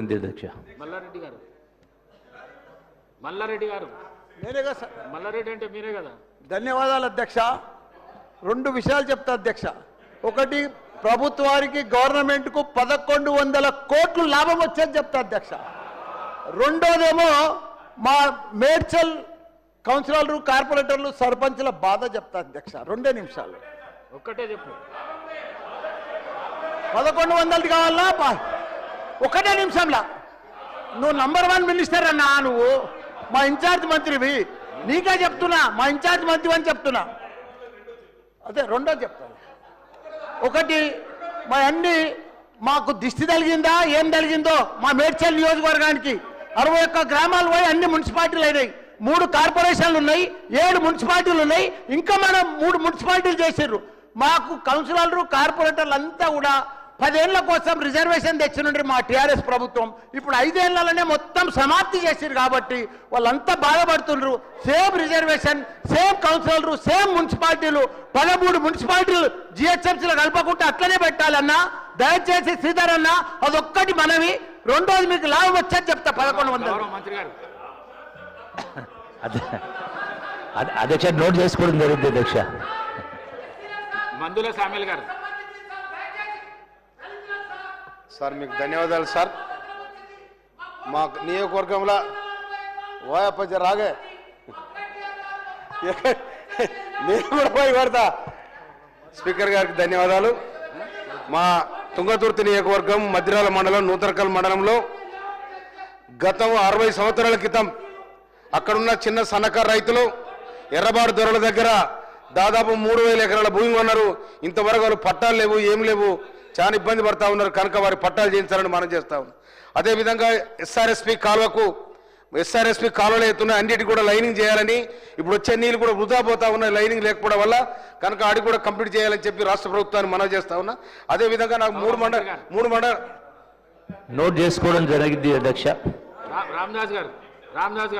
అధ్యక్ష మల్లారెడ్డి గారు నేనే కదా సార్. మల్లారెడ్డి అంటే మీరే కదా. ధన్యవాదాలు అధ్యక్ష. రెండు విషయాలు చెప్తా అధ్యక్ష. ఒకటి, ప్రభుత్వానికి గవర్నమెంట్కు 1100 కోట్లు లాభం వచ్చేది చెప్తా అధ్యక్ష. రెండోదేమో మా మేడ్చల్ కౌన్సిలర్లు, కార్పొరేటర్లు, సర్పంచ్ల బాధ చెప్తా అధ్యక్ష. 2 నిమిషాలు. ఒక్కటే చెప్పు. 1100 కావాలా? 1 నిమిషంలా. నువ్వు నంబర్ 1 మినిస్టర్ అన్నా, నువ్వు మా ఇన్ఛార్జ్ మంత్రివి, నీకే చెప్తున్నా, మా ఇన్ఛార్జ్ మంత్రి అని చెప్తున్నా. అదే రెండోది చెప్తాను. ఒకటి, మా అన్ని మాకు దిష్టి తగిలిందా ఏం తగిలిందో మా మేడ్చల్ నియోజకవర్గానికి 61 గ్రామాలు పోయి అన్ని మున్సిపాలిటీలు అయినాయి. 3 కార్పొరేషన్లు ఉన్నాయి, 7 మున్సిపాలిటీలు ఉన్నాయి. ఇంకా మనం 3 మున్సిపాలిటీలు చేసిర్రు. మాకు కౌన్సిలర్లు, కార్పొరేటర్లు అంతా కూడా 10 ఏళ్ల కోసం రిజర్వేషన్ తెచ్చినుండ్రి మా టీఆర్ఎస్ ప్రభుత్వం. ఇప్పుడు 5 ఏళ్లలోనే మొత్తం సమాప్తి చేసిరు కాబట్టి వాళ్ళంతా బాధపడుతుండ్రు. సేమ్ రిజర్వేషన్, సేమ్ కౌన్సిలర్లు, సేమ్ మున్సిపాలిటీలు, 13 మున్సిపాలిటీలు జిహెచ్ఎంసీలో కలపకుండా అట్లనే పెట్టాలన్నా. దయచేసి శ్రీధర్ అన్న, అదొక్కటి మనవి. రెండోది, మీకు లాభం వచ్చేది చెప్తా. 1100. మంత్రి గారు అధ్యక్ష నోట్ చేసుకోవడం జరిగింది అధ్యక్ష. మందుల సామ్యుల్ గారు. సార్ మీకు ధన్యవాదాలు సార్. మా నియోజకవర్గంలో వాయపచ్చ రాగే నేను కూడా పోయి పడతా. స్పీకర్ గారికి ధన్యవాదాలు. మా తుంగతుర్తి నియోజకవర్గం మద్దిరాల మండలం నూతనకల్ మండలంలో గతం 60 సంవత్సరాల క్రితం అక్కడున్న చిన్న సన్నకారు రైతులు ఎర్రబాడు దొరల దగ్గర దాదాపు 3000 ఎకరాల భూమి కొన్నారు. ఇంతవరకు వాళ్ళు పట్టాలు లేవు, ఏం లేవు, చాలా ఇబ్బంది పడతా ఉన్నారు. కనుక వారి పట్టాలు చేయించాలని మనం చేస్తా ఉన్నాం. అదేవిధంగా ఎస్ఆర్ఎస్పి కాలువలు ఎత్తున్న అన్నిటి కూడా లైనింగ్ చేయాలని, ఇప్పుడు వచ్చే నీళ్ళు కూడా వృధా పోతా ఉన్నాయి లైనింగ్ లేకపోవడం వల్ల. కనుక ఆడి కూడా కంప్లీట్ చేయాలని చెప్పి రాష్ట్ర ప్రభుత్వాన్ని మనం చేస్తా ఉన్నా. అదేవిధంగా నాకు 3 మండల నోట్ చేసుకోవడం జరిగింది అధ్యక్ష. రామదాస్ గారు. రామదాస్